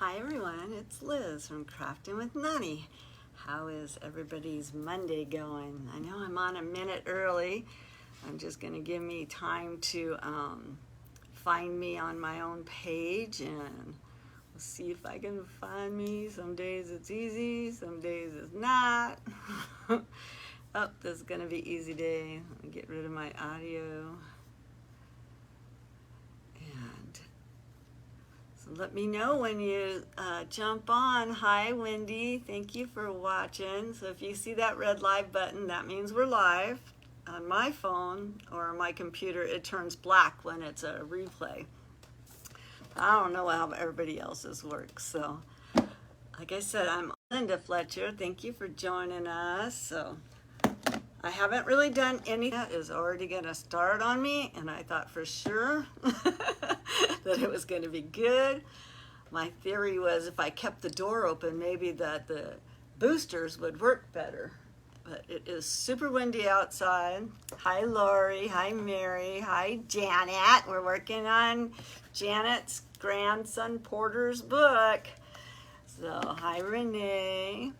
Hi everyone, it's Liz from Crafting with Nani. How is everybody's Monday going? I know I'm on a minute early. I'm just going to give me time to find me on my own page, and we'll see if I can find me. Some days it's easy, some days it's not. Oh, this is going to be easy day. Let me get rid of my audio. So let me know when you jump on. Hi, Wendy. Thank you for watching. So if you see that red live button, that means we're live. On my phone or my computer, it turns black when it's a replay. I don't know how everybody else's works. So like I said, I'm Linda Fletcher. Thank you for joining us. So I haven't really done any that is already going to start on me, and I thought for sure that it was going to be good. My theory was if I kept the door open, maybe that the boosters would work better. But it is super windy outside. Hi, Lori. Hi, Mary. Hi, Janet. We're working on Janet's grandson Porter's book. So, hi, Renee.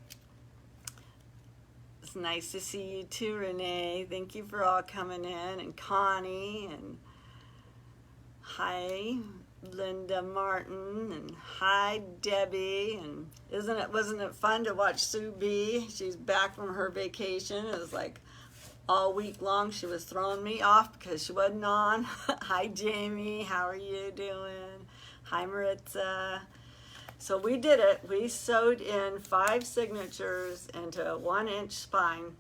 It's nice to see you too, Renee. Thank you for all coming in. And Connie. And hi, Linda Martin. And hi, Debbie. And wasn't it fun to watch Sue B? She's back from her vacation. It was like all week long she was throwing me off because she wasn't on. Hi, Jamie. How are you doing? Hi, Maritza. So we did it. We sewed in 5 signatures into a 1-inch spine.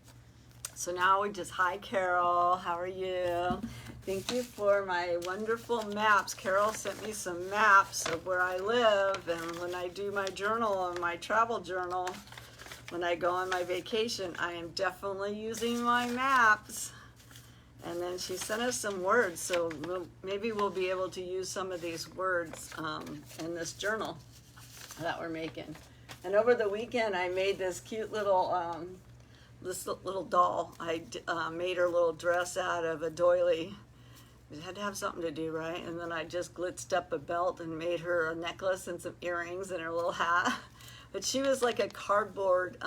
So now we just, hi Carol, how are you? Thank you for my wonderful maps. Carol sent me some maps of where I live, and when I do my journal and my travel journal, when I go on my vacation, I am definitely using my maps. And then she sent us some words, so maybe we'll be able to use some of these words in this journal that we're making. And over the weekend I made this cute little doll. I made her little dress out of a doily. It had to have something to do, right? And then I just glitzed up a belt and made her a necklace and some earrings and her little hat. But she was like a cardboard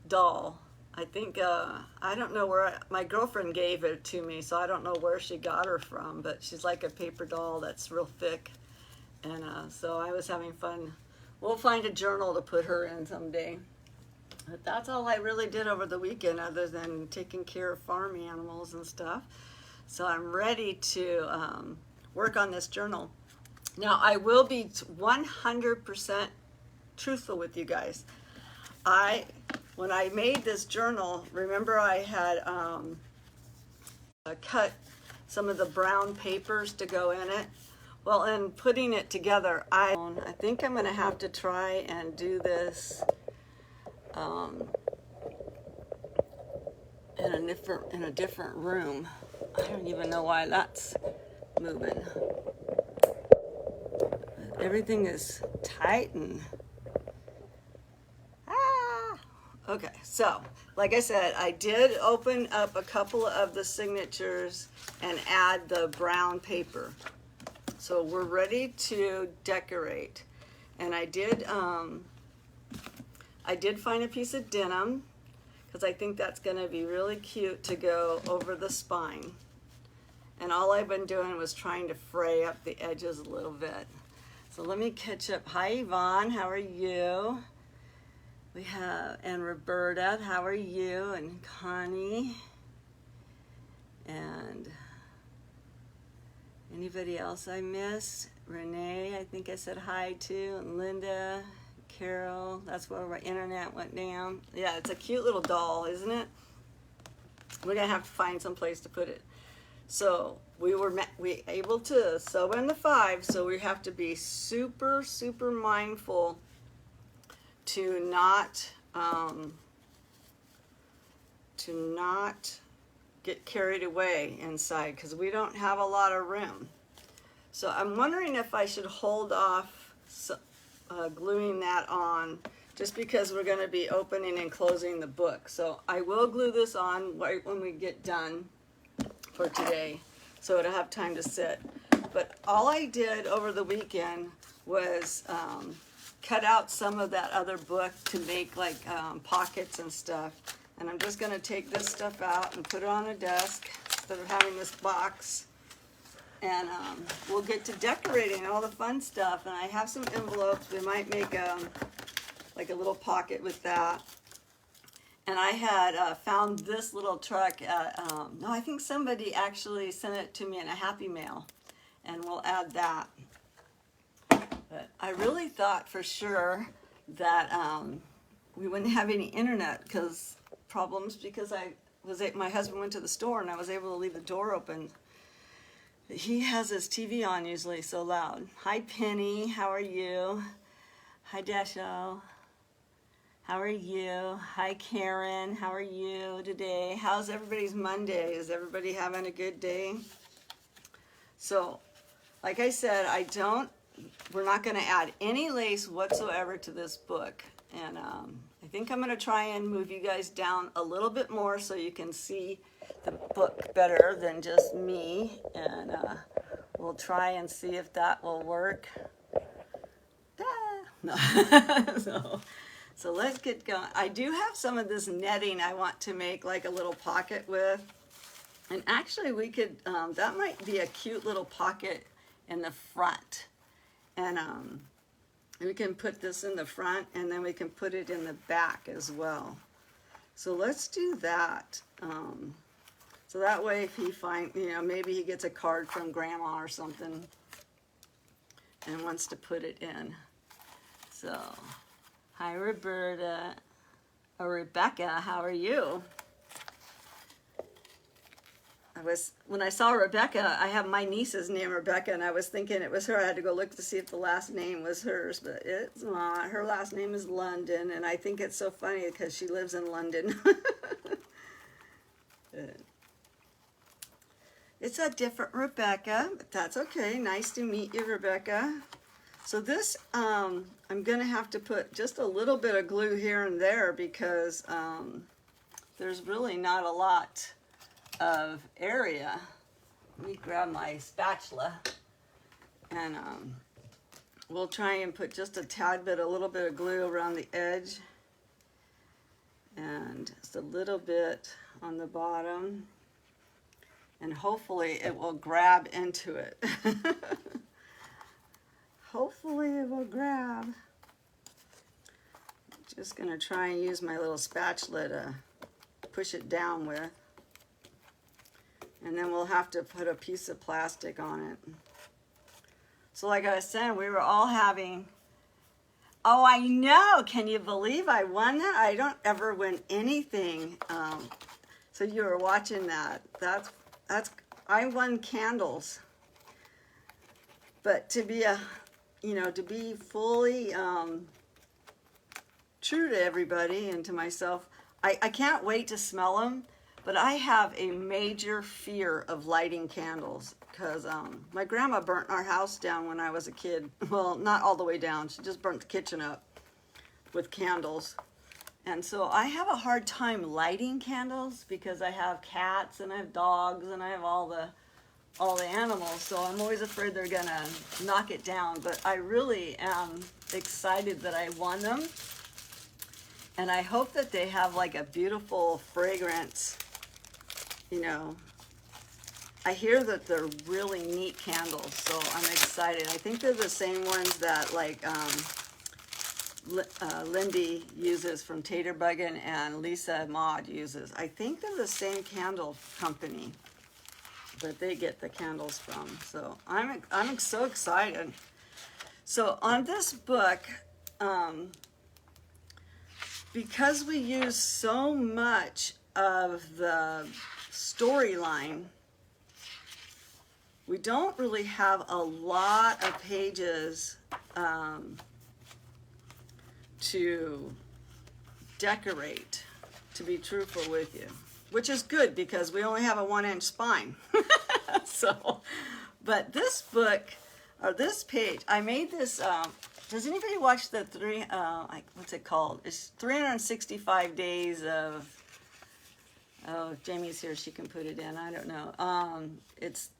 doll. I think, I don't know where, my girlfriend gave it to me, so I don't know where she got her from, but she's like a paper doll that's real thick. And so I was having fun. We'll find a journal to put her in someday. But that's all I really did over the weekend other than taking care of farm animals and stuff. So I'm ready to work on this journal. Now I will be 100% truthful with you guys. When I made this journal, remember I had cut some of the brown papers to go in it. Well, in putting it together, I think I'm going to have to try and do this in a different room. I don't even know why that's moving. Everything is tight and okay, so like I said, I did open up a couple of the signatures and add the brown paper. So we're ready to decorate. And I did find a piece of denim because I think that's going to be really cute to go over the spine. And all I've been doing was trying to fray up the edges a little bit. So let me catch up. Hi Yvonne, how are you? We have, and Roberta, how are you? And Connie. And anybody else I missed? Renee, I think I said hi to, and Linda, Carol, that's where my internet went down. Yeah, it's a cute little doll, isn't it? We're gonna have to find some place to put it. So we able to sew in the 5, so we have to be super, super mindful to not get carried away inside because we don't have a lot of room. So I'm wondering if I should hold off gluing that on just because we're going to be opening and closing the book. So I will glue this on right when we get done for today so it'll have time to sit. But all I did over the weekend was cut out some of that other book to make like pockets and stuff. And I'm just going to take this stuff out and put it on a desk instead of having this box. And we'll get to decorating all the fun stuff. And I have some envelopes. We might make like a little pocket with that. And I had found this little truck at, no, I think somebody actually sent it to me in a Happy Mail. And we'll add that. But I really thought for sure that we wouldn't have any internet problems because my husband went to the store and I was able to leave the door open. He has his TV on usually so loud. Hi Penny, how are you? Hi Dasho, how are you? Hi Karen, how are you today? How's everybody's Monday? Is everybody having a good day? So, like I said, we're not going to add any lace whatsoever to this book. And I think I'm going to try and move you guys down a little bit more so you can see the book better than just me. And we'll try and see if that will work. No. So let's get going. I do have some of this netting I want to make like a little pocket with. And actually we could, that might be a cute little pocket in the front. And we can put this in the front and then we can put it in the back as well. So let's do that. So that way if he maybe he gets a card from grandma or something and wants to put it in. So, hi Roberta, or Rebecca, how are you? When I saw Rebecca, I have my niece's name Rebecca, and I was thinking it was her. I had to go look to see if the last name was hers, but it's not. Her last name is London, and I think it's so funny because she lives in London. It's a different Rebecca, but that's okay. Nice to meet you, Rebecca. So this, I'm going to have to put just a little bit of glue here and there because there's really not a lot of area. Let me grab my spatula and we'll try and put just a little bit of glue around the edge and just a little bit on the bottom, and hopefully it will grab into it. Hopefully it will grab. Just gonna try and use my little spatula to push it down with. And then we'll have to put a piece of plastic on it. So like I was saying, we were all having, oh, I know, can you believe I won that? I don't ever win anything. So you were watching that. I won candles. But to be to be fully true to everybody and to myself, I can't wait to smell them. But I have a major fear of lighting candles because my grandma burnt our house down when I was a kid. Well, not all the way down. She just burnt the kitchen up with candles. And so I have a hard time lighting candles because I have cats and I have dogs and I have all the animals. So I'm always afraid they're going to knock it down. But I really am excited that I won them. And I hope that they have like a beautiful fragrance. I hear that they're really neat candles, so I'm excited. I think they're the same ones that like Lindy uses from Taterbuggin and Lisa Maud uses. I think they're the same candle company that they get the candles from. So I'm so excited. So on this book, because we use so much of the storyline, we don't really have a lot of pages to decorate, to be truthful with you, which is good because we only have a 1-inch spine. So, but this book, or this page, I made this, does anybody watch the what's it called? It's 365 days of, oh, if Jamie's here, she can put it in, I don't know. It's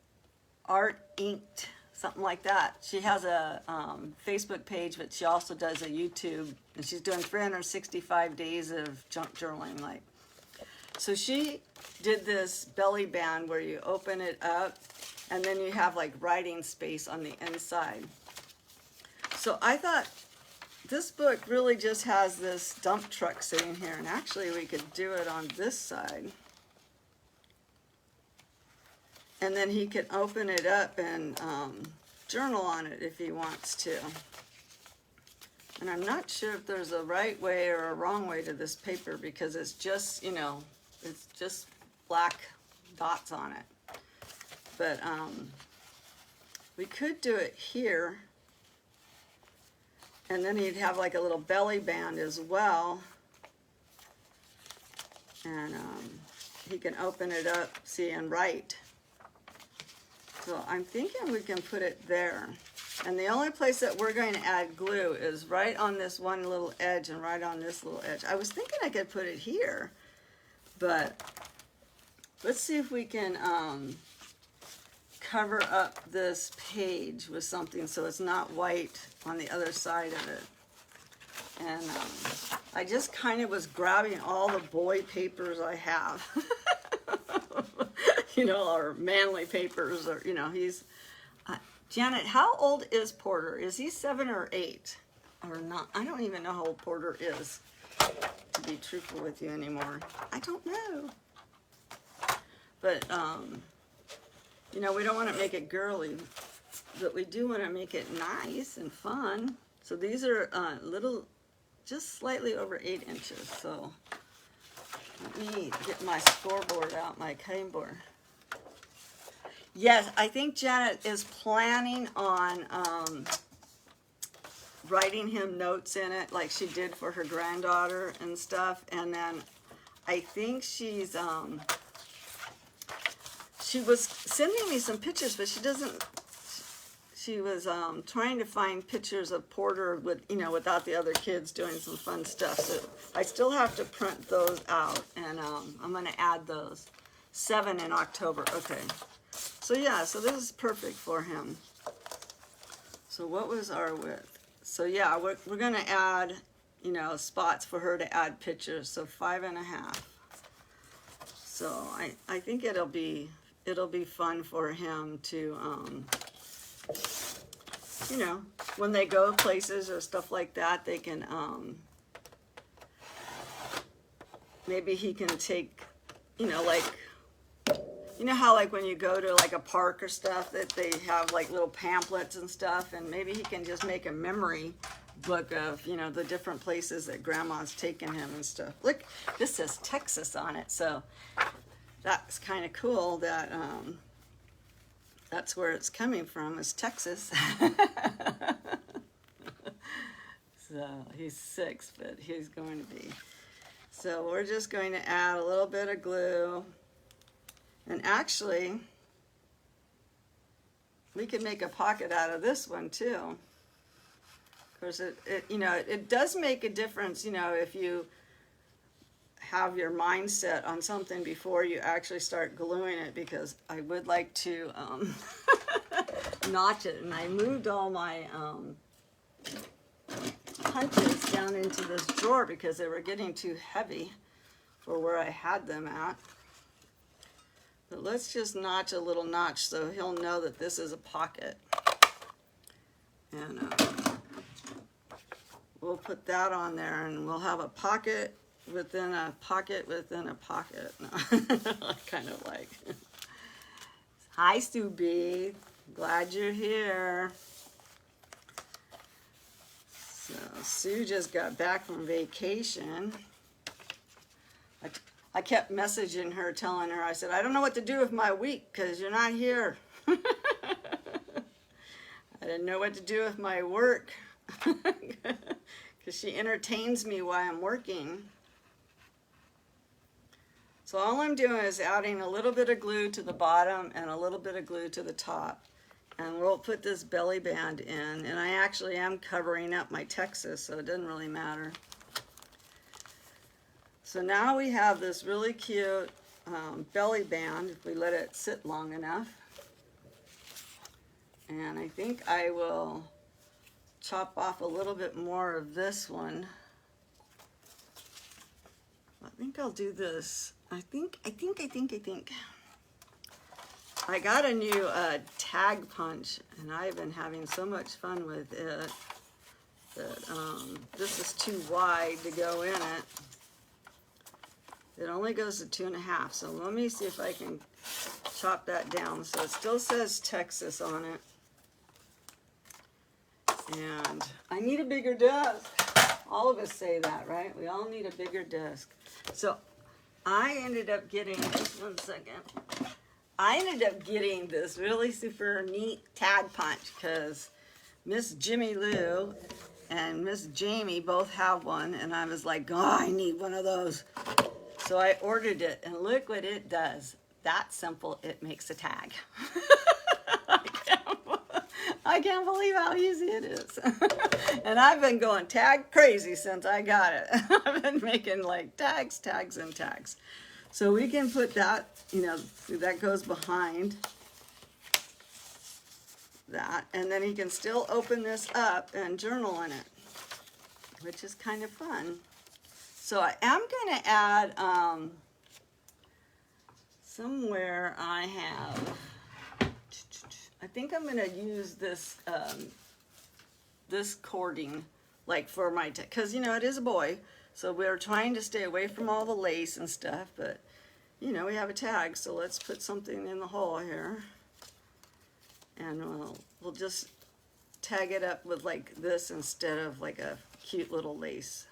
Art Inked something like that. She has a Facebook page, but she also does a YouTube, and she's doing 365 days of junk journaling. Like, so she did this belly band where you open it up, and then you have like writing space on the inside. So I thought this book really just has this dump truck sitting here, and actually we could do it on this side. And then he can open it up and journal on it if he wants to. And I'm not sure if there's a right way or a wrong way to this paper, because it's just, you know, it's just black dots on it. But we could do it here. And then he'd have like a little belly band as well. And he can open it up, see, and write. So I'm thinking we can put it there. And the only place that we're going to add glue is right on this one little edge and right on this little edge. I was thinking I could put it here, but let's see if we can cover up this page with something so it's not white on the other side of it. And I just kind of was grabbing all the boy papers I have. You know, or manly papers, or, you know, he's, Janet, how old is Porter? Is he 7 or 8 or not? I don't even know how old Porter is, to be truthful with you anymore. I don't know. But, you know, we don't want to make it girly, but we do want to make it nice and fun. So these are little, just slightly over 8 inches. So let me get my scoreboard out, my cutting board. Yes, I think Janet is planning on writing him notes in it like she did for her granddaughter and stuff. And then I think she's, she was sending me some pictures, but she doesn't, she was trying to find pictures of Porter with, you know, without the other kids doing some fun stuff. So I still have to print those out, and I'm going to add those. 7 in October, okay. So yeah, so this is perfect for him. So what was our width? So yeah, we're going to add, you know, spots for her to add pictures. So 5.5. So I think it'll be fun for him to, you know, when they go places or stuff like that, they can, maybe he can take, you know, like, you know how like when you go to like a park or stuff that they have like little pamphlets and stuff, and maybe he can just make a memory book of, you know, the different places that grandma's taken him and stuff. Look, this says Texas on it, so that's kind of cool that that's where it's coming from, is Texas. So he's 6, but he's going to be. So we're just going to add a little bit of glue. And actually, we could make a pocket out of this one too. Of course, you know, it does make a difference, you know, if you have your mindset on something before you actually start gluing it, because I would like to notch it. And I moved all my punches down into this drawer because they were getting too heavy for where I had them at. But let's just notch a little notch so he'll know that this is a pocket. And we'll put that on there, and we'll have a pocket within a pocket within a pocket. No, I kind of like. Hi, Sue B. Glad you're here. So Sue just got back from vacation. I kept messaging her, telling her, I said, I don't know what to do with my week because you're not here. I didn't know what to do with my work because she entertains me while I'm working. So all I'm doing is adding a little bit of glue to the bottom and a little bit of glue to the top. And we'll put this belly band in. And I actually am covering up my Texas, so it doesn't really matter. So now we have this really cute belly band, if we let it sit long enough. And I think I will chop off a little bit more of this one. I think I'll do this. I think. I got a new tag punch, and I've been having so much fun with it that this is too wide to go in it. It only goes to 2.5, so let me see if I can chop that down. So it still says Texas on it. And I need a bigger desk. All of us say that, right? We all need a bigger desk. So I ended up getting, just 1 second. I ended up getting this really super neat tag punch because Miss Jimmy Lou and Miss Jamie both have one, and I was like, oh, I need one of those. So I ordered it, and look what it does. That simple, it makes a tag. I can't believe how easy it is. And I've been going tag crazy since I got it. I've been making like tags, and tags. So we can put that, you know, that goes behind that. And then you can still open this up and journal in it, which is kind of fun. So I am going to add, somewhere I have, I think I'm going to use this, this cording, like for my, because, you know, it is a boy. So we're trying to stay away from all the lace and stuff, but, you know, we have a tag, so let's put something in the hole here. And we'll just tag it up with like this instead of like a cute little lace.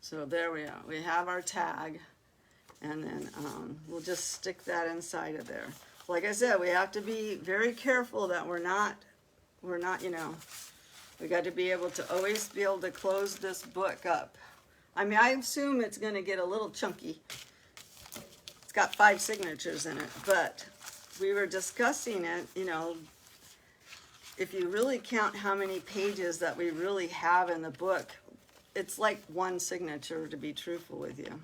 So there we are. We have our tag, and then we'll just stick that inside of there. Like I said, we have to be very careful that we're not, you know, we got to be able to always be able to close this book up. I mean, I assume it's going to get a little chunky. It's got 5 signatures in it, but we were discussing it, you know, if you really count how many pages that we really have in the book, it's like 1 signature, to be truthful with you,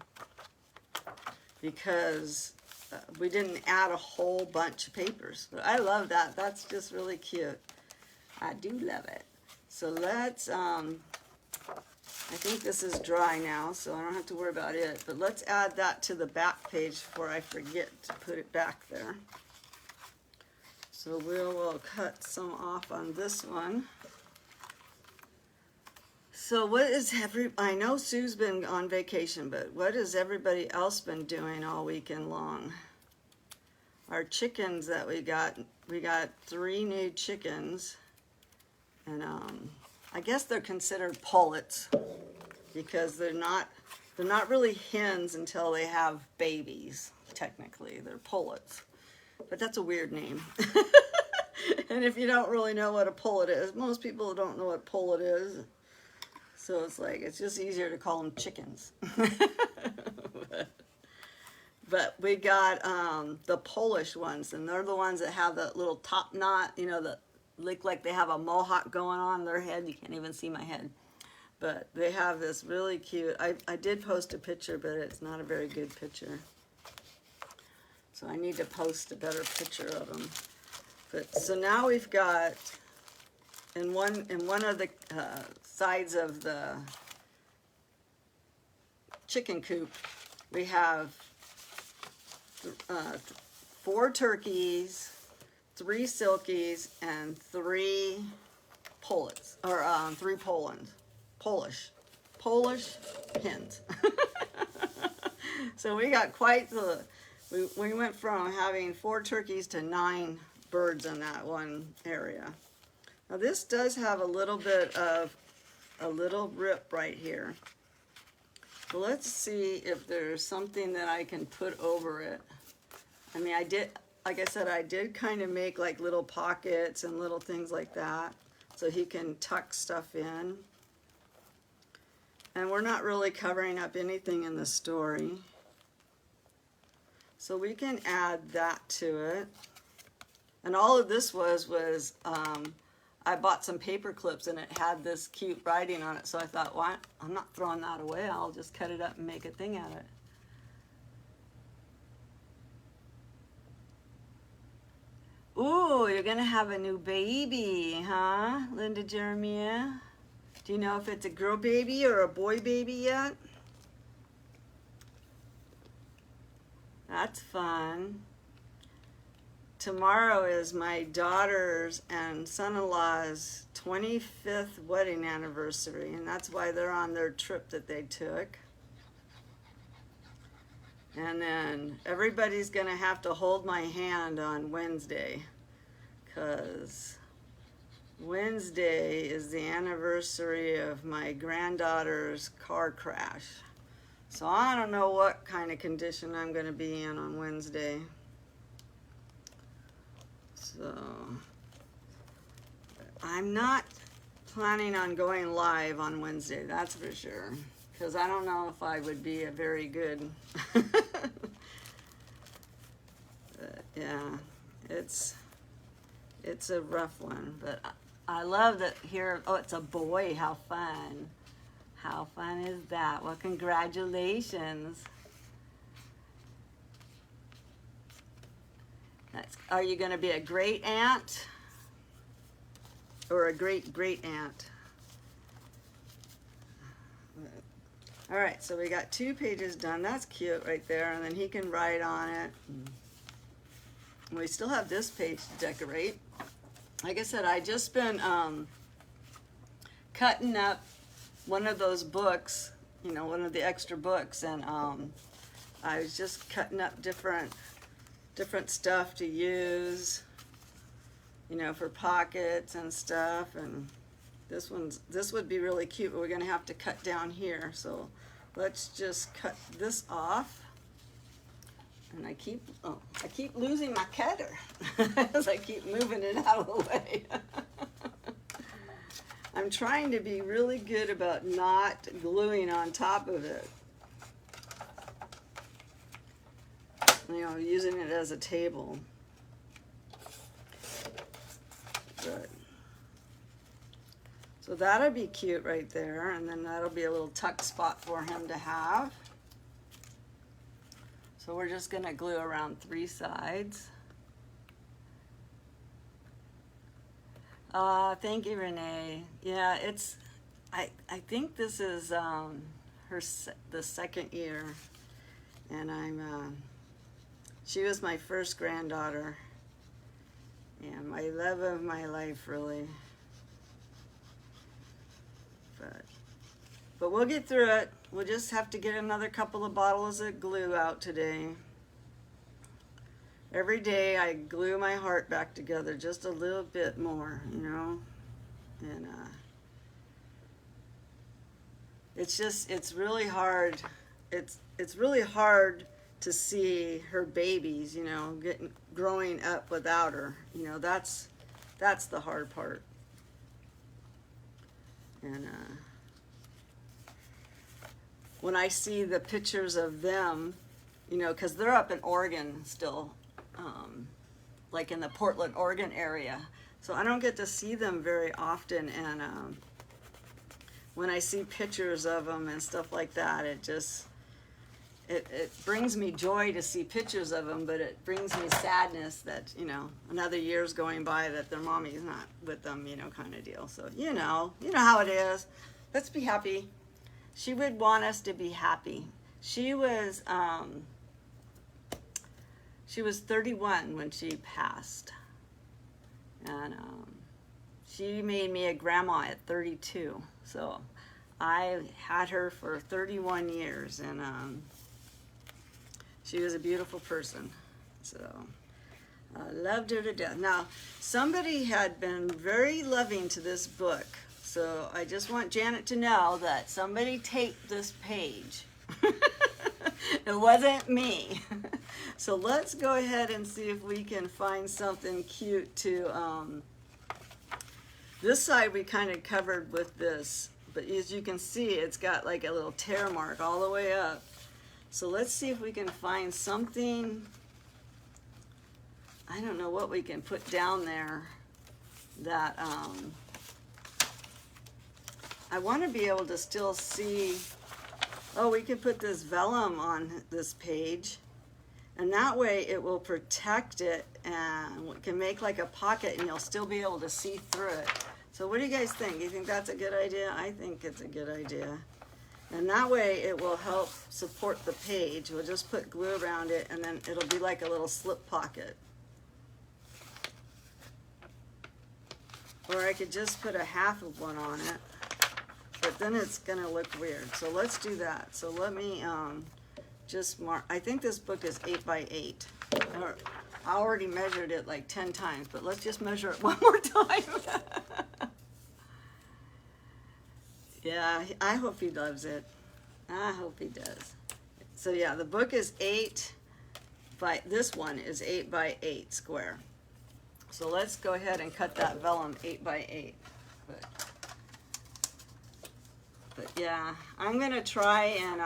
because we didn't add a whole bunch of papers. But I love that. That's just really cute. I do love it. So let's, I think this is dry now, so I don't have to worry about it. But let's add that to the back page before I forget to put it back there. So we'll cut some off on this one. So what is I know Sue's been on vacation, but what has everybody else been doing all weekend long? Our chickens that we got 3 new chickens, and I guess they're considered pullets because they're not really hens until they have babies. Technically, they're pullets, but that's a weird name. And if you don't really know what a pullet is, most people don't know what pullet is. So it's like, it's just easier to call them chickens. But we got the Polish ones, and they're the ones that have the little top knot, you know, that look like they have a mohawk going on their head. You can't even see my head. But they have this really cute, I did post a picture, but it's not a very good picture. So I need to post a better picture of them. But so now we've got, in one of the sides of the chicken coop, we have 4 turkeys, 3 silkies, and 3 pullets, or 3 Polish hens. So we got quite the, we went from having 4 turkeys to 9 birds in that one area. Now this does have a little bit of a little rip right here. So let's see if there's something that I can put over it. I mean, I did, like I said, I did kind of make like little pockets and little things like that so he can tuck stuff in. And we're not really covering up anything in the story. So we can add that to it. And all of this was I bought some paper clips and it had this cute writing on it. So I thought, why? I'm not throwing that away. I'll just cut it up and make a thing out of it. Ooh, you're gonna have a new baby, huh, Linda Jeremiah? Do you know if it's a girl baby or a boy baby yet? That's fun. Tomorrow is my daughter's and son-in-law's 25th wedding anniversary, and that's why they're on their trip that they took. And then everybody's gonna have to hold my hand on Wednesday, because Wednesday is the anniversary of my granddaughter's car crash. So I don't know what kind of condition I'm gonna be in on Wednesday. So I'm not planning on going live on Wednesday, that's for sure, because I don't know if I would be a very good yeah, it's a rough one, but I love that here. Oh, it's a boy. How fun. How fun is that? Well, congratulations. Are you going to be a great aunt or a great great aunt? All right, so we got 2 pages done. That's cute right there, and then he can write on it. We still have this page to decorate. Like I said, I just been cutting up one of those books, you know, one of the extra books, and I was just cutting up different stuff to use, you know, for pockets and stuff. And this would be really cute, but we're gonna have to cut down here. So let's just cut this off. And I keep losing my cutter as I keep moving it out of the way. I'm trying to be really good about not gluing on top of it. You know, using it as a table. Good. So that'll be cute right there, and then that'll be a little tuck spot for him to have. So we're just gonna glue around 3 sides. Thank you, Renee. Yeah, I think this is the second year, and she was my first granddaughter, and my love of my life, really. But we'll get through it. We'll just have to get another couple of bottles of glue out today. Every day I glue my heart back together just a little bit more, you know. And it's really hard. It's really hard to see her babies, you know, growing up without her. You know, that's the hard part. And when I see the pictures of them, you know, because they're up in Oregon still, like in the Portland, Oregon area. So I don't get to see them very often. And when I see pictures of them and stuff like that, it brings me joy to see pictures of them, but it brings me sadness that, you know, another year's going by that their mommy's not with them, you know, kind of deal. So, you know how it is. Let's be happy. She would want us to be happy. She was 31 when she passed, and she made me a grandma at 32. So I had her for 31 years, and she was a beautiful person. So I loved her to death. Now, somebody had been very loving to this book. So I just want Janet to know that somebody taped this page. It wasn't me. So let's go ahead and see if we can find something cute to, this side we kind of covered with this, but as you can see, it's got like a little tear mark all the way up. So let's see if we can find something, I don't know what we can put down there that, I want to be able to still see. Oh, we could put this vellum on this page, And that way it will protect it and can make like a pocket, and you'll still be able to see through it. So what do you guys think? You think that's a good idea? I think it's a good idea. And that way it will help support the page. We'll just put glue around it, and then it'll be like a little slip pocket. Or I could just put a half of one on it, but then it's gonna look weird. So let's do that. So let me just mark. I think this book is 8 by 8. I already measured it like 10 times, but let's just measure it one more time. Yeah, I hope he loves it. I hope he does. So yeah, the book is 8 by, this one is 8 by 8 square. So let's go ahead and cut that vellum 8 by 8. But yeah, I'm gonna try and,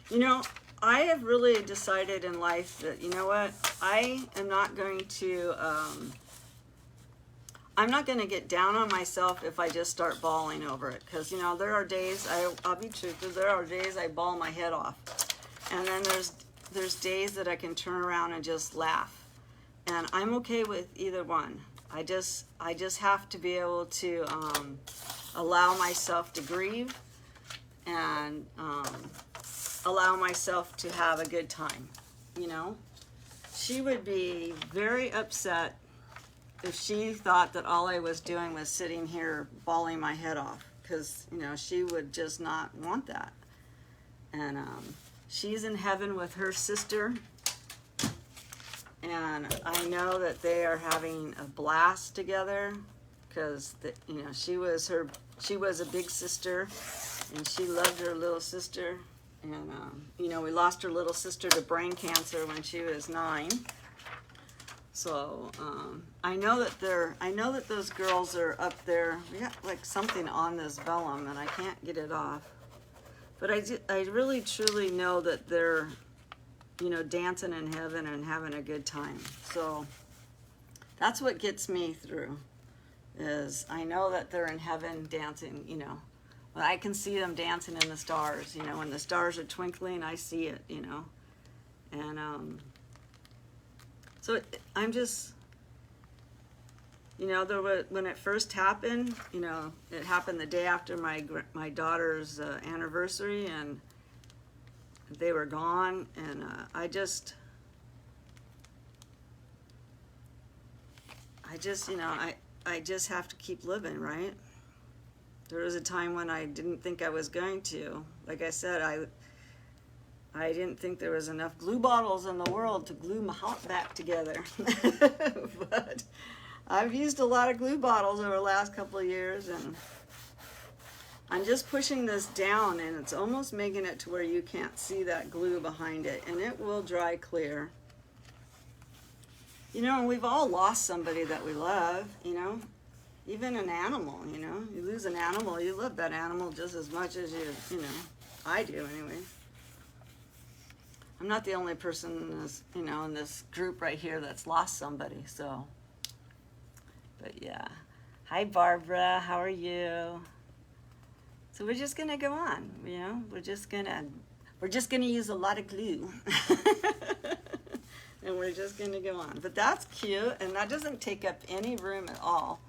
you know, I have really decided in life that, you know what, I am not going to, I'm not going to get down on myself if I just start bawling over it. Because, you know, there are days, I'll be truthful, there are days I bawl my head off. And then there's days that I can turn around and just laugh. And I'm okay with either one. I just have to be able to allow myself to grieve and allow myself to have a good time, you know? She would be very upset if she thought that all I was doing was sitting here bawling my head off, because, you know, she would just not want that. And she's in heaven with her sister, and I know that they are having a blast together, because, you know, she was a big sister, and she loved her little sister. And, you know, we lost her little sister to brain cancer when she was 9. So, I know that those girls are up there. We got like something on this vellum and I can't get it off. But I really truly know that they're, you know, dancing in heaven and having a good time. So, that's what gets me through, is I know that they're in heaven dancing, you know. Well, I can see them dancing in the stars, you know, when the stars are twinkling, I see it, you know. And so I'm just, you know, when it first happened, you know, it happened the day after my daughter's anniversary, and they were gone, and I just, you know, I just have to keep living, right? There was a time when I didn't think I was going to. Like I said, I didn't think there was enough glue bottles in the world to glue my heart back together. But I've used a lot of glue bottles over the last couple of years, and I'm just pushing this down, and it's almost making it to where you can't see that glue behind it, and it will dry clear. You know, and we've all lost somebody that we love, you know. Even an animal, you know, you lose an animal, you love that animal just as much as you know, I do anyway. I'm not the only person in this, you know, in this group right here that's lost somebody, so. But yeah. Hi, Barbara, how are you? So we're just gonna go on, you know, we're just gonna use a lot of glue. And we're just gonna go on. But that's cute, and that doesn't take up any room at all.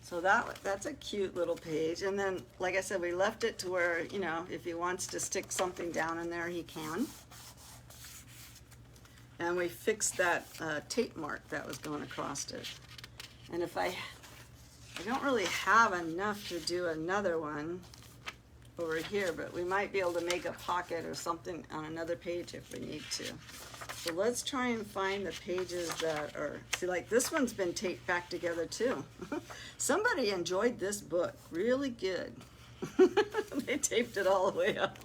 So that's a cute little page. And then, like I said, we left it to where, you know, if he wants to stick something down in there, he can. And we fixed that tape mark that was going across it. And if I don't really have enough to do another one over here, but we might be able to make a pocket or something on another page if we need to. So let's try and find the pages that are, see, like this one's been taped back together too. Somebody enjoyed this book really good. They taped it all the way up.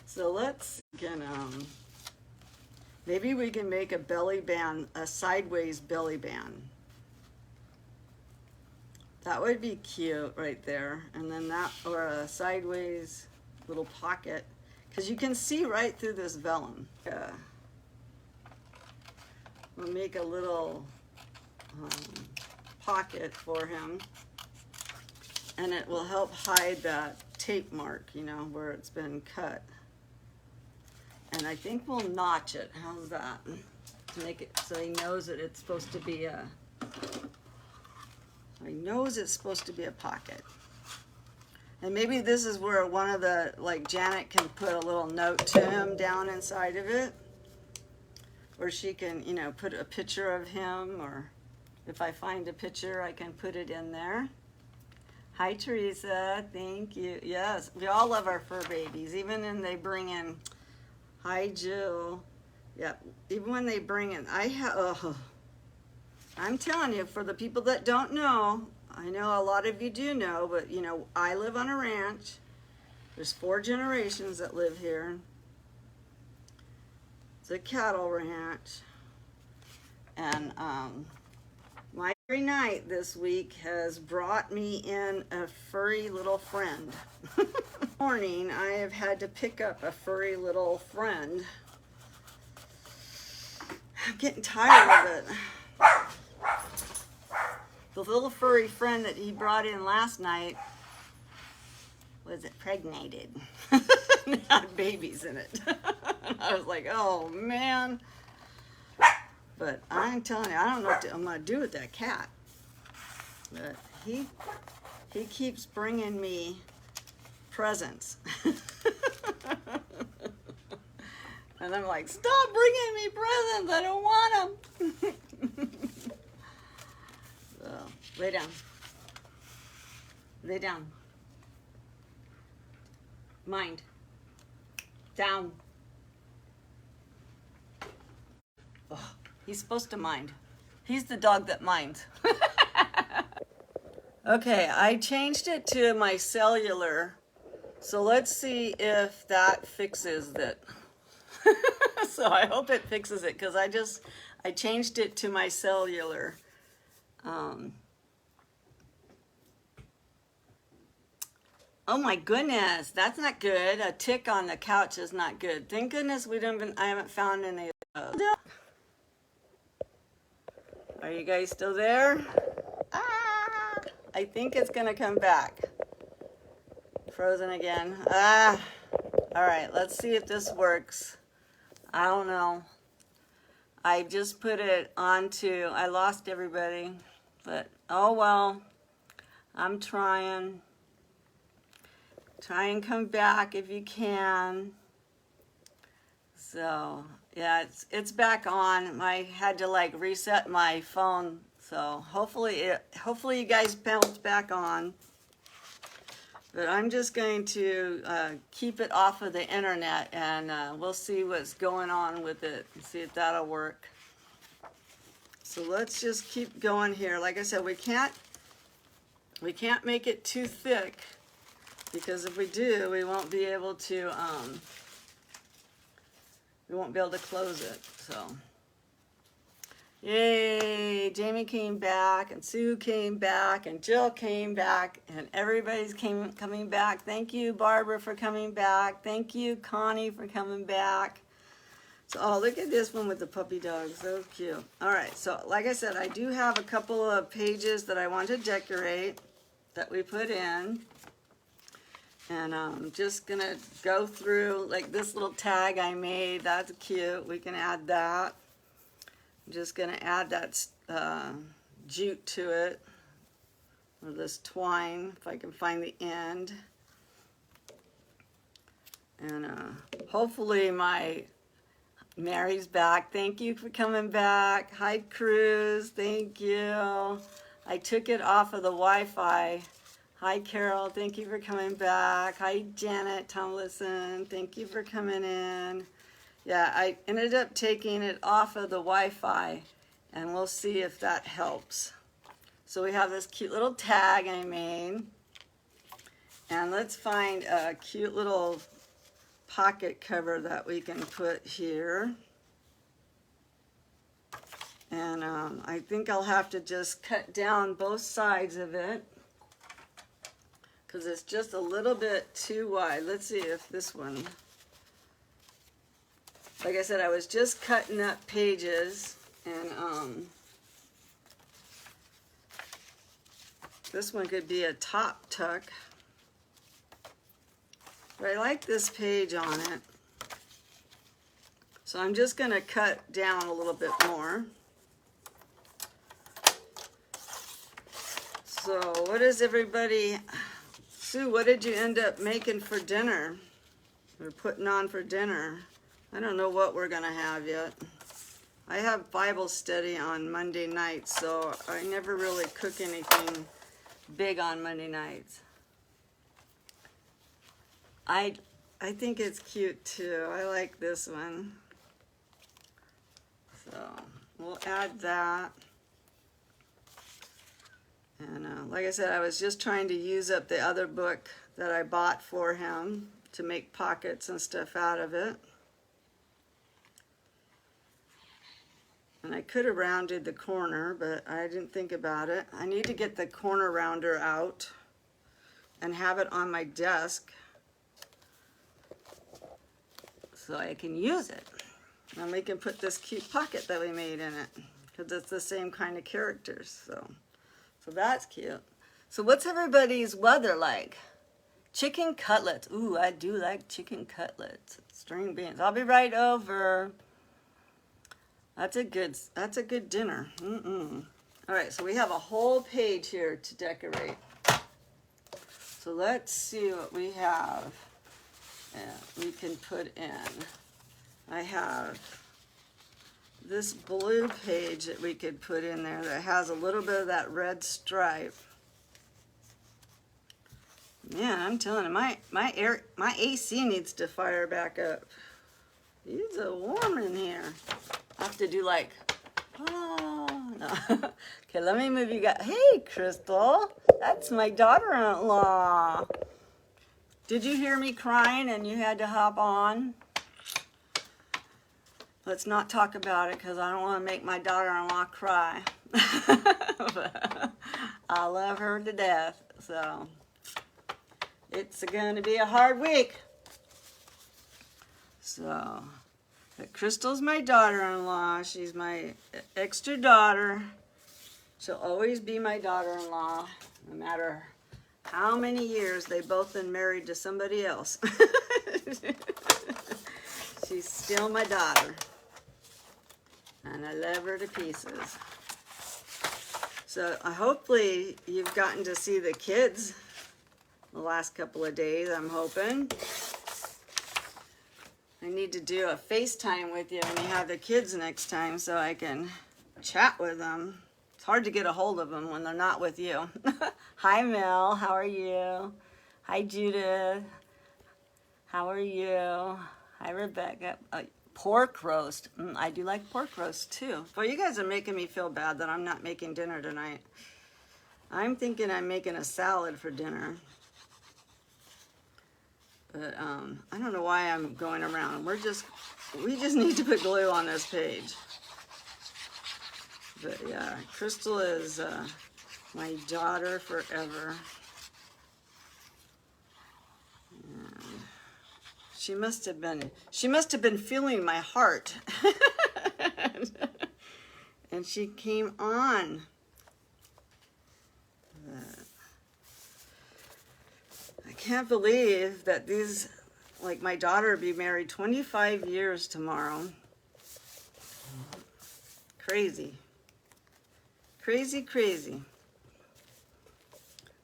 So let's, again, maybe we can make a belly band, a sideways belly band. That would be cute right there. And then that, or a sideways little pocket, because you can see right through this vellum. We'll make a little pocket for him, and it will help hide that tape mark, you know, where it's been cut. And I think we'll notch it. How's that? To make it so he knows that it's supposed to be a, he knows it's supposed to be a pocket. And maybe this is where one of the, like Janet can put a little note to him down inside of it. Or she can, you know, put a picture of him, or if I find a picture, I can put it in there. Hi, Teresa. Thank you. Yes, we all love our fur babies, even when they bring in, hi, Jill. Yeah, even when they bring in, I'm telling you, for the people that don't know, I know a lot of you do know, but you know, I live on a ranch. There's 4 generations that live here. It's a cattle ranch. And my every night this week has brought me in a furry little friend. Morning, I have had to pick up a furry little friend. I'm getting tired of it. The little furry friend that he brought in last night was impregnated. It had babies in it. I was like, oh man. But I'm telling you, I don't know what I'm gonna do with that cat. But he keeps bringing me presents. And I'm like, stop bringing me presents, I don't want them. So, lay down. Lay down. Mind. Down. Oh, he's supposed to mind. He's the dog that minds. Okay, I changed it to my cellular. So let's see if that fixes it. So I hope it fixes it, because I changed it to my cellular. Oh my goodness, that's not good. A tick on the couch is not good. Thank goodness I haven't found any of those. Are you guys still there? Ah, I think it's gonna come back. Frozen again. Ah, all right, let's see if this works. I don't know. I just put it onto, I lost everybody, but oh well, I'm trying. Try and come back if you can. So yeah, it's back on. I had to like reset my phone, so hopefully you guys bounce back on. But I'm just going to keep it off of the internet, and we'll see what's going on with it and see if that'll work. So let's just keep going here. Like I said, we can't make it too thick, because if we do, we won't be able to close it. So yay, Jamie came back, and Sue came back, and Jill came back, and everybody's coming back. Thank you, Barbara, for coming back. Thank you, Connie, for coming back. So, oh, look at this one with the puppy dog. So cute. All right, so like I said, I do have a couple of pages that I want to decorate that we put in. And I'm just going to go through, like this little tag I made. That's cute. We can add that. I'm just going to add that jute to it, or this twine, if I can find the end. And hopefully Mary's back. Thank you for coming back. Hi, Cruz. Thank you. I took it off of the Wi-Fi. Hi, Carol. Thank you for coming back. Hi, Janet Tomlinson. Thank you for coming in. Yeah, I ended up taking it off of the Wi-Fi, and we'll see if that helps. So we have this cute little tag I made. And let's find a cute little pocket cover that we can put here. And I think I'll have to just cut down both sides of it, because it's just a little bit too wide. Let's see if this one, like I said, I was just cutting up pages, and this one could be a top tuck. But I like this page on it. So I'm just going to cut down a little bit more. So what is everybody, Sue, what did you end up making for dinner? Or putting on for dinner? I don't know what we're going to have yet. I have Bible study on Monday nights, so I never really cook anything big on Monday nights. I think it's cute too. I like this one. So we'll add that. And like I said, I was just trying to use up the other book that I bought for him to make pockets and stuff out of it. And I could have rounded the corner, but I didn't think about it. I need to get the corner rounder out and have it on my desk so I can use it. And we can put this cute pocket that we made in it because it's the same kind of characters. So that's cute. So what's everybody's weather like? Chicken cutlets. Ooh, I do like chicken cutlets. String beans. I'll be right over. That's a good dinner. All right, so we have a whole page here to decorate. So let's see what we have. We can put in. I have this blue page that we could put in there that has a little bit of that red stripe. Man, I'm telling you, my AC needs to fire back up. It's so warm in here. I have to do like, oh, no. Okay, let me move you guys. Hey, Crystal, that's my daughter-in-law. Did you hear me crying and you had to hop on? Let's not talk about it because I don't want to make my daughter-in-law cry. I love her to death, so it's going to be a hard week. So, but Crystal's my daughter-in-law. She's my extra daughter. She'll always be my daughter-in-law, no matter how many years they've both been married to somebody else. She's still my daughter. And I love her to pieces. So hopefully you've gotten to see the kids the last couple of days, I'm hoping. I need to do a FaceTime with you when you have the kids next time so I can chat with them. It's hard to get a hold of them when they're not with you. Hi, Mel. How are you? Hi, Judith. How are you? Hi, Rebecca. Pork roast. I do like pork roast too. Well, you guys are making me feel bad that I'm not making dinner tonight. I'm thinking I'm making a salad for dinner. But I don't know why I'm going around. We just need to put glue on this page. But yeah, Crystal is my daughter forever. And she must have been feeling my heart. And she came on. I can't believe that my daughter will be married 25 years tomorrow. Crazy. Crazy, crazy.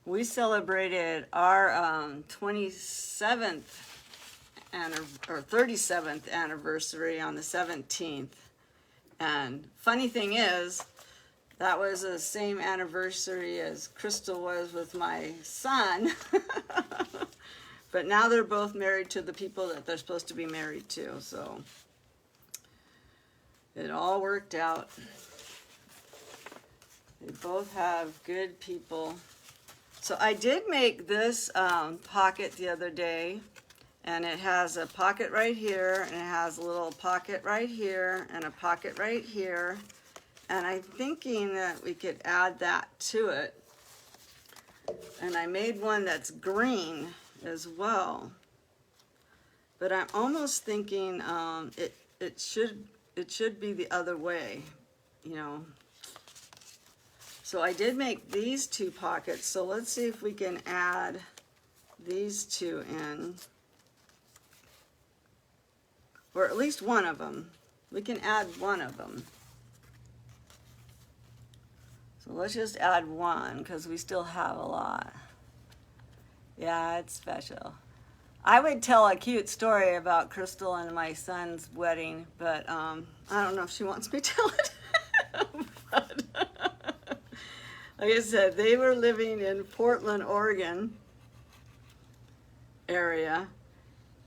We celebrated our 27th or 37th anniversary on the 17th. And funny thing is, that was the same anniversary as Crystal was with my son. But now they're both married to the people that they're supposed to be married to. So it all worked out. They both have good people. So I did make this pocket the other day. And it has a pocket right here, and it has a little pocket right here, and a pocket right here. And I'm thinking that we could add that to it. And I made one that's green as well. But I'm almost thinking it should be the other way, you know. So I did make these two pockets. So let's see if we can add these two in. or at least one of them. We can add one of them. So let's just add one because we still have a lot. Yeah, it's special. I would tell a cute story about Crystal and my son's wedding, but I don't know if she wants me to tell it. But, like I said, they were living in Portland, Oregon area,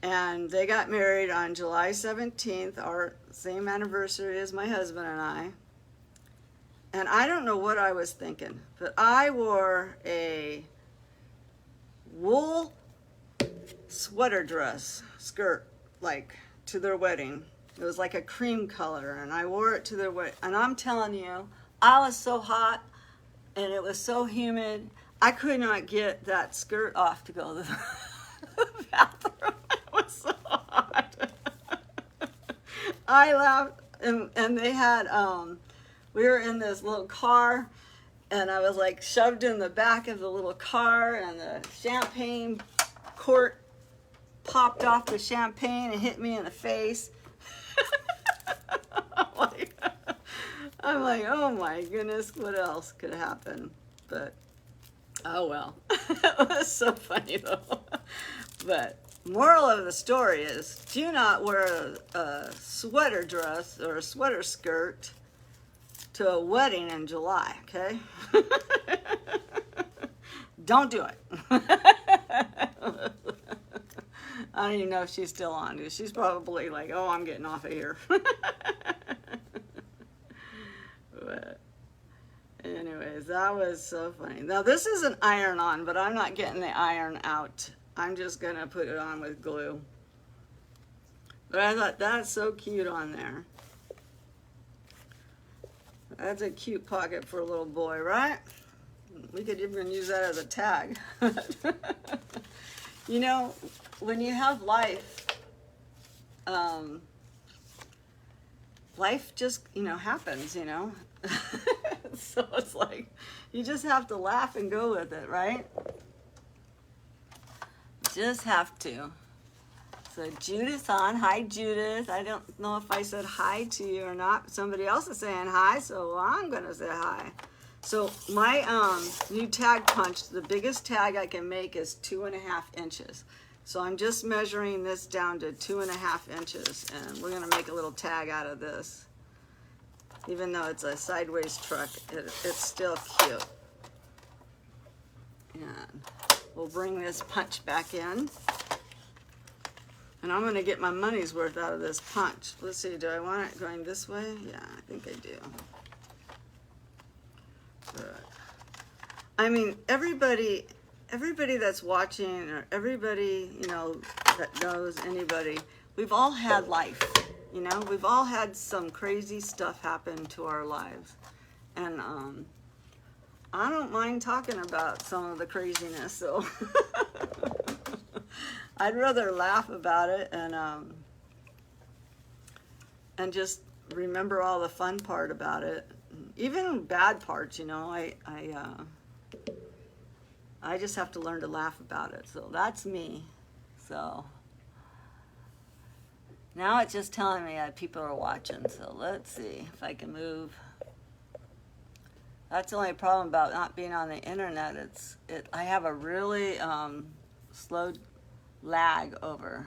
and they got married on July 17th, our same anniversary as my husband and I. And I don't know what I was thinking, but I wore a wool sweater dress skirt, like, to their wedding. It was like a cream color, and I wore it to their wedding. And I'm telling you, I was so hot, and it was so humid, I could not get that skirt off to go to the bathroom. It was so hot. I laughed, and they had, we were in this little car, and I was like shoved in the back of the little car, and the champagne cork popped off the champagne and hit me in the face. I'm like, oh my goodness, what else could happen? But, oh well. It was so funny though. But, moral of the story is, do not wear a sweater dress or a sweater skirt to a wedding in July, okay? Don't do it. I don't even know if she's still on. She's probably like, oh, I'm getting off of here. But anyways, that was so funny. Now, this is an iron-on, but I'm not getting the iron out. I'm just going to put it on with glue. But I thought that's so cute on there. That's a cute pocket for a little boy, right? We could even use that as a tag. You know, when you have life, life just, happens, So it's like, you just have to laugh and go with it, right? Just have to. So Judith's on. Hi, Judith. I don't know if I said hi to you or not. Somebody else is saying hi, so I'm going to say hi. So my new tag punch, the biggest tag I can make is 2.5 inches. So I'm just measuring this down to 2.5 inches, and we're going to make a little tag out of this. Even though it's a sideways truck, it's still cute. And we'll bring this punch back in. And I'm going to get my money's worth out of this punch. Let's see, do I want it going this way? Yeah, I think I do. But, I mean, everybody that's watching, or everybody, that knows anybody, we've all had life, we've all had some crazy stuff happen to our lives. And I don't mind talking about some of the craziness, so I'd rather laugh about it and just remember all the fun part about it. Even bad parts, I just have to learn to laugh about it. So that's me. So now it's just telling me that people are watching. So let's see if I can move. That's the only problem about not being on the internet. I have a really slow lag over.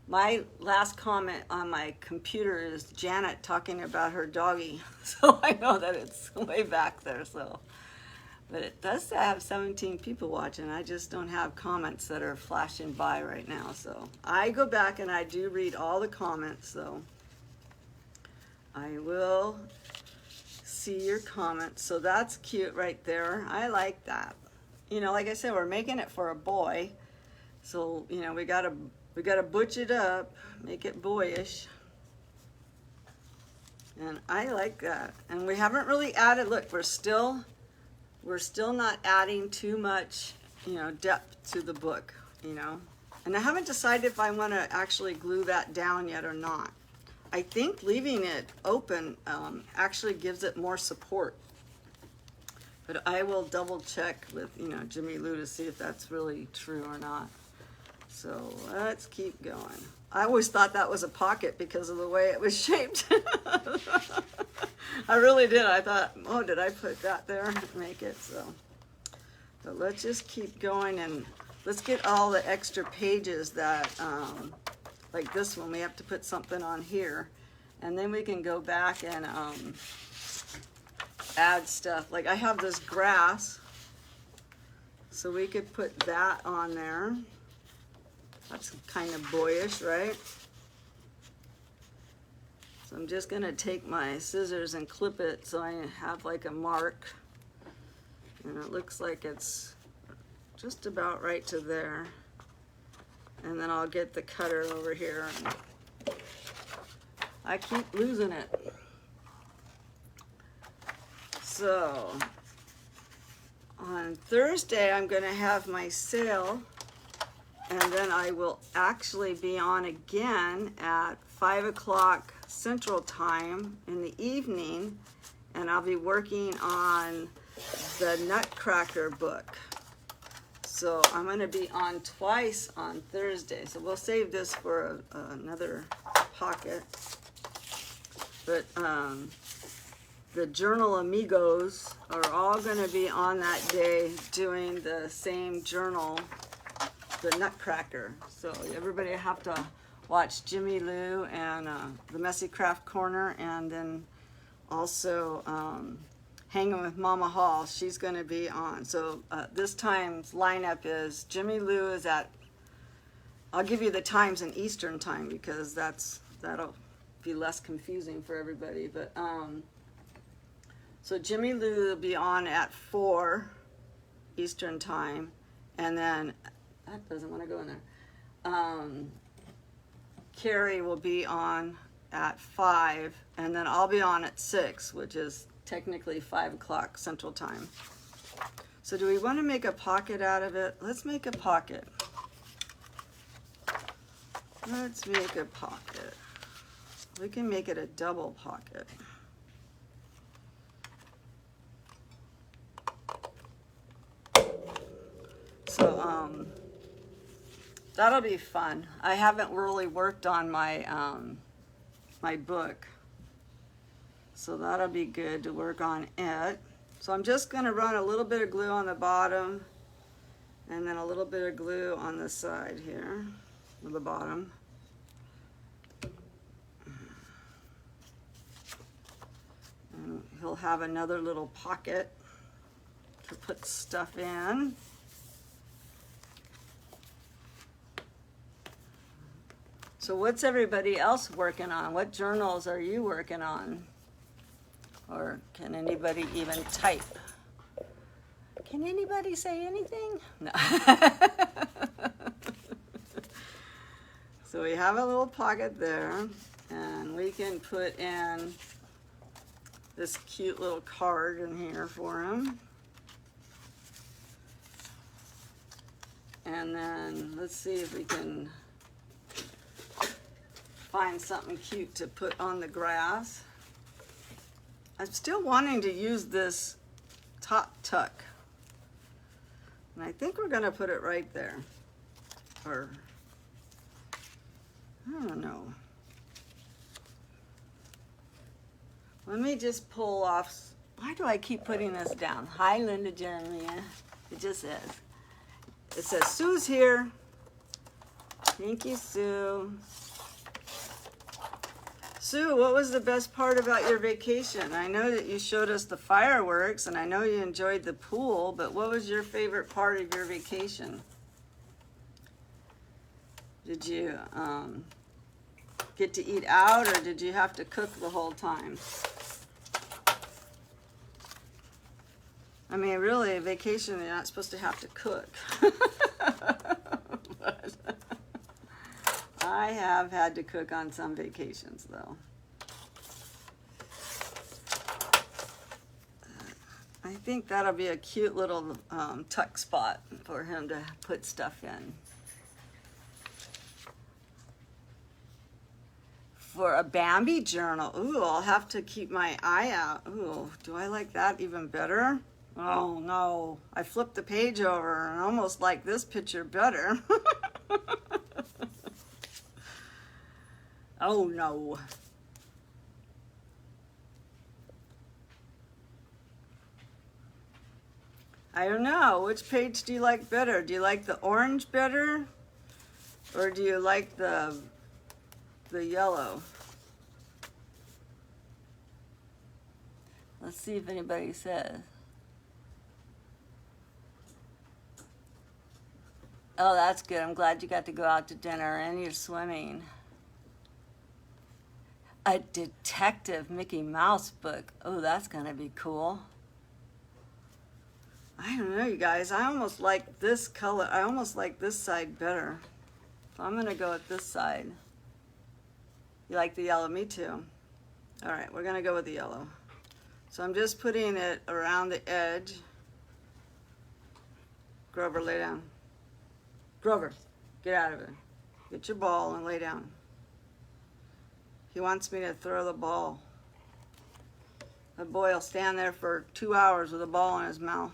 My last comment on my computer is Janet talking about her doggy. So I know that it's way back there. So, but it does have 17 people watching. I just don't have comments that are flashing by right now. So I go back and I do read all the comments. So I will see your comments. So that's cute right there. I like that. Like I said, we're making it for a boy. So, we gotta butch it up, make it boyish. And I like that. And we haven't really added, look, we're still not adding too much, depth to the book, And I haven't decided if I want to actually glue that down yet or not. I think leaving it open actually gives it more support. But I will double check with, Jimmy Lou to see if that's really true or not. So let's keep going. I always thought that was a pocket because of the way it was shaped. I really did. I thought, oh, did I put that there to make it? So, but let's just keep going and let's get all the extra pages that, like this one, we have to put something on here. And then we can go back and add stuff. Like I have this grass, so we could put that on there. That's kind of boyish, right? So I'm just gonna take my scissors and clip it so I have like a mark. And it looks like it's just about right to there. And then I'll get the cutter over here. And I keep losing it. So on Thursday, I'm gonna have my sale. And then I will actually be on again at 5 o'clock Central Time in the evening, and I'll be working on the Nutcracker book. So I'm going to be on twice on Thursday. So we'll save this for another pocket. But the Journal Amigos are all going to be on that day doing the same journal, the Nutcracker. So everybody have to watch Jimmy Lou and the Messy Craft Corner, and then also Hanging with Mama Hall. She's going to be on. So this time's lineup is Jimmy Lou is at, I'll give you the times in Eastern Time because that'll be less confusing for everybody. But so Jimmy Lou will be on at 4 Eastern Time, and then that doesn't want to go in there. Carrie will be on at 5, and then I'll be on at 6, which is technically 5 o'clock Central Time. So do we want to make a pocket out of it? Let's make a pocket. Let's make a pocket. We can make it a double pocket. So that'll be fun. I haven't really worked on my my book, so that'll be good to work on it. So I'm just going to run a little bit of glue on the bottom, and then a little bit of glue on the side here, on the bottom. And he'll have another little pocket to put stuff in. So what's everybody else working on? What journals are you working on? Or can anybody even type? Can anybody say anything? No. So we have a little pocket there, and we can put in this cute little card in here for him. And then let's see if we can find something cute to put on the grass. I'm still wanting to use this top tuck. And I think we're going to put it right there. Or, I don't know. Let me just pull off. Why do I keep putting this down? Hi, Linda Jeremiah. It just says. It says, Sue's here. Thank you, Sue. Sue, what was the best part about your vacation? I know that you showed us the fireworks, and I know you enjoyed the pool, but what was your favorite part of your vacation? Did you get to eat out, or did you have to cook the whole time? I mean, really, a vacation, you're not supposed to have to cook. But I have had to cook on some vacations, though. I think that'll be a cute little tuck spot for him to put stuff in. For a Bambi journal, ooh, I'll have to keep my eye out. Ooh, do I like that even better? Oh no, I flipped the page over and almost like this picture better. Oh no. I don't know. Which page do you like better? Do you like the orange better? Or do you like the yellow? Let's see if anybody says. Oh, that's good. I'm glad you got to go out to dinner and you're swimming. A Detective Mickey Mouse book. Oh, that's going to be cool. I don't know, you guys. I almost like this color. I almost like this side better. So I'm going to go with this side. You like the yellow? Me too. All right, we're going to go with the yellow. So I'm just putting it around the edge. Grover, lay down. Grover, get out of it. Get your ball and lay down. He wants me to throw the ball. The boy will stand there for 2 hours with a ball in his mouth.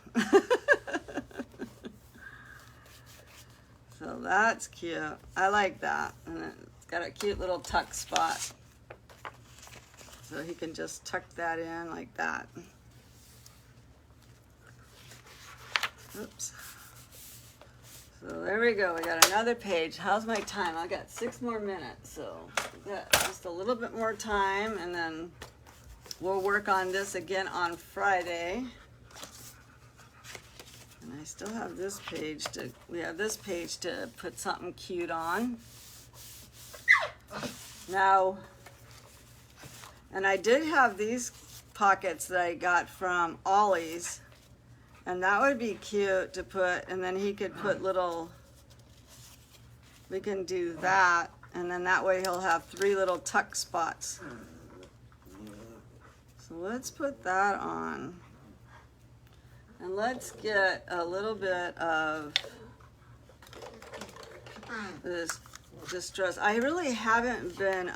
So that's cute. I like that. And it's got a cute little tuck spot. So he can just tuck that in like that. Oops. So there we go. We got another page. How's my time? I got 6 more minutes. So we got just a little bit more time, and then we'll work on this again on Friday. And I still have this page to, we have this page to put something cute on. Now, and I did have these pockets that I got from Ollie's, and that would be cute to put, and then he could put little, we can do that, and then that way he'll have 3 little tuck spots. So let's put that on. And let's get a little bit of this distress. I really haven't been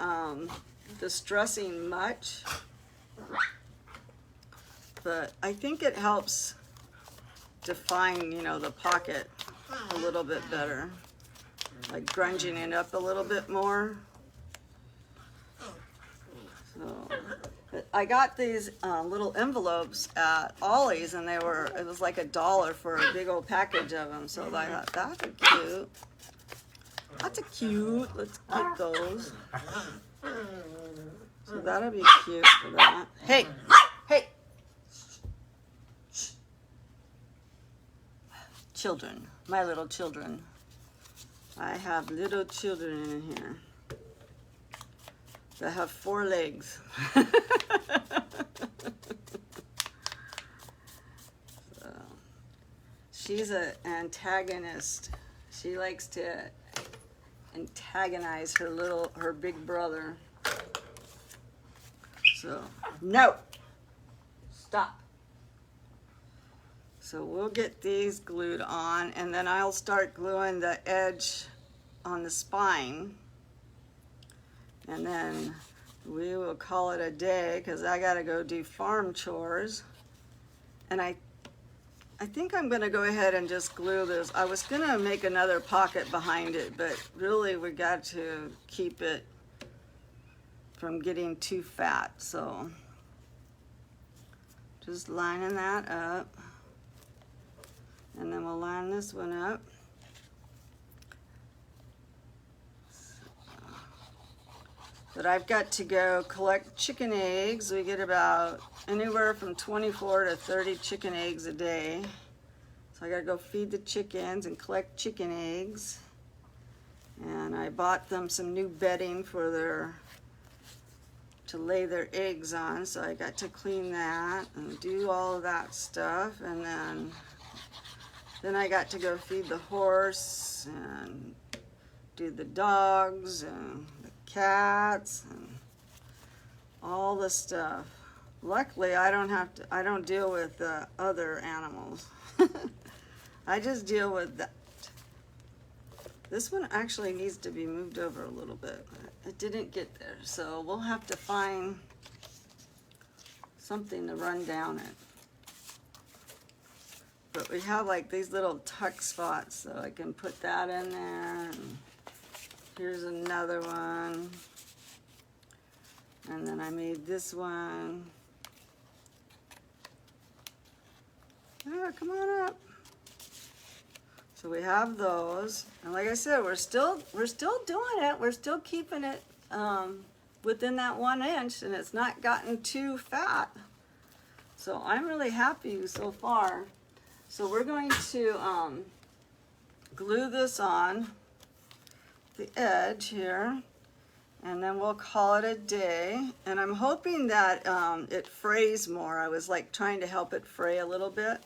distressing much, but I think it helps define, you know, the pocket a little bit better. Like grunging it up a little bit more. So I got these little envelopes at Ollie's, and it was like $1 for a big old package of them. So I thought, that's cute. That's a cute. Let's keep those. So that'll be cute for that. Hey, hey. Children, my little children. I have little children in here that have 4 legs. So, she's an antagonist. She likes to antagonize her big brother. So, no, stop. So we'll get these glued on, and then I'll start gluing the edge on the spine. And then we will call it a day, because I got to go do farm chores. And I think I'm going to go ahead and just glue this. I was going to make another pocket behind it, but really we got to keep it from getting too fat. So just lining that up. And then we'll line this one up. But I've got to go collect chicken eggs. We get about anywhere from 24 to 30 chicken eggs a day. So I gotta go feed the chickens and collect chicken eggs. And I bought them some new bedding for to lay their eggs on. So I got to clean that and do all of that stuff. And then I got to go feed the horse and do the dogs and the cats and all the stuff. Luckily, I don't deal with other animals. I just deal with that. This one actually needs to be moved over a little bit. It didn't get there, so we'll have to find something to run down it. But we have like these little tuck spots, so I can put that in there. And here's another one. And then I made this one. Come on up. So we have those, and like I said, we're still doing it. We're still keeping it within that 1 inch, and it's not gotten too fat. So I'm really happy so far. So we're going to glue this on the edge here, and then we'll call it a day. And I'm hoping that it frays more. I was like trying to help it fray a little bit.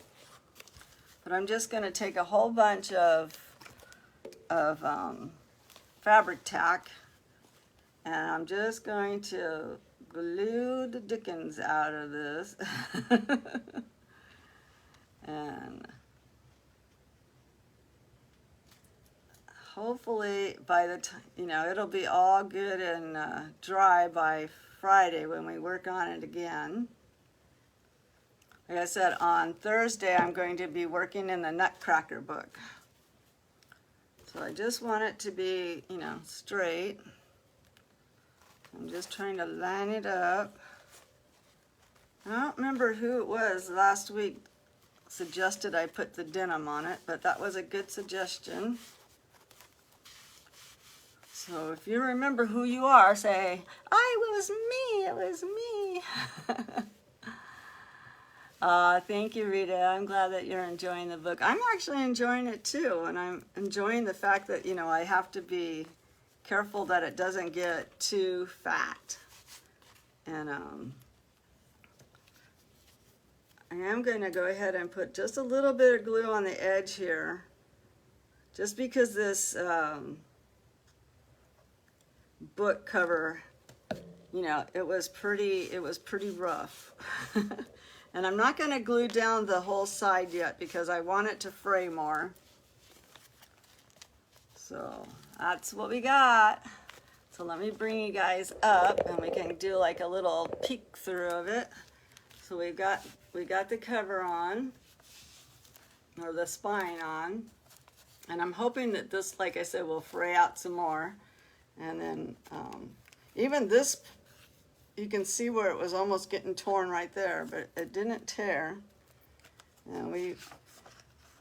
But I'm just going to take a whole bunch of fabric tack, and I'm just going to glue the dickens out of this. And hopefully by the time, it'll be all good and dry by Friday when we work on it again. Like I said, on Thursday, I'm going to be working in the Nutcracker book. So I just want it to be, straight. I'm just trying to line it up. I don't remember who it was last week suggested I put the denim on it, but that was a good suggestion. So if you remember who you are, say, it was me, it was me. Thank you, Rita. I'm glad that you're enjoying the book. I'm actually enjoying it too, and I'm enjoying the fact that, I have to be careful that it doesn't get too fat. And I am going to go ahead and put just a little bit of glue on the edge here, just because this book cover, it was pretty rough. And I'm not going to glue down the whole side yet because I want it to fray more. So that's what we got. So let me bring you guys up and we can do like a little peek through of it. So we got the cover on, or the spine on. And I'm hoping that this, like I said, will fray out some more. And then even this, you can see where it was almost getting torn right there, but it didn't tear. And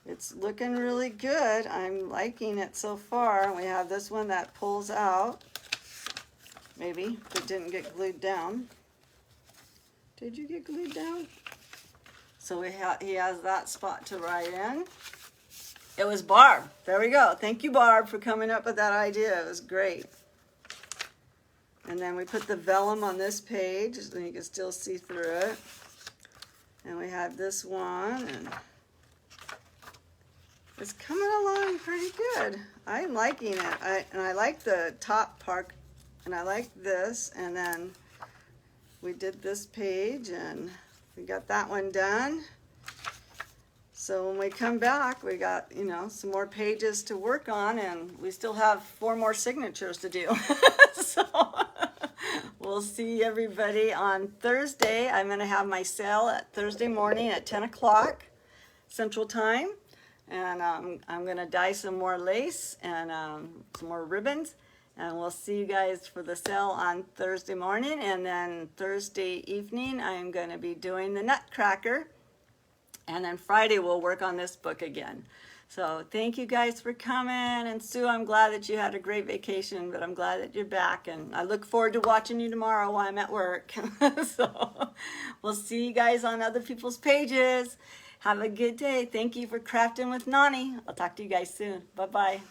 it's looking really good. I'm liking it so far. We have this one that pulls out. Maybe if it didn't get glued down. Did you get glued down? So he has that spot to write in. It was Barb. There we go. Thank you, Barb, for coming up with that idea. It was great. And then we put the vellum on this page so you can still see through it. And we have this one, and it's coming along pretty good. I'm liking it. And I like the top part, and I like this. And then we did this page, and we got that one done. So when we come back, we got, some more pages to work on, and we still have 4 more signatures to do. So we'll see everybody on Thursday. I'm going to have my sale at Thursday morning at 10 o'clock Central Time. And I'm going to dye some more lace and some more ribbons. And we'll see you guys for the sale on Thursday morning. And then Thursday evening, I'm going to be doing the Nutcracker. And then Friday, we'll work on this book again. So thank you guys for coming. And Sue, I'm glad that you had a great vacation, but I'm glad that you're back. And I look forward to watching you tomorrow while I'm at work. So we'll see you guys on other people's pages. Have a good day. Thank you for crafting with Nani. I'll talk to you guys soon. Bye-bye.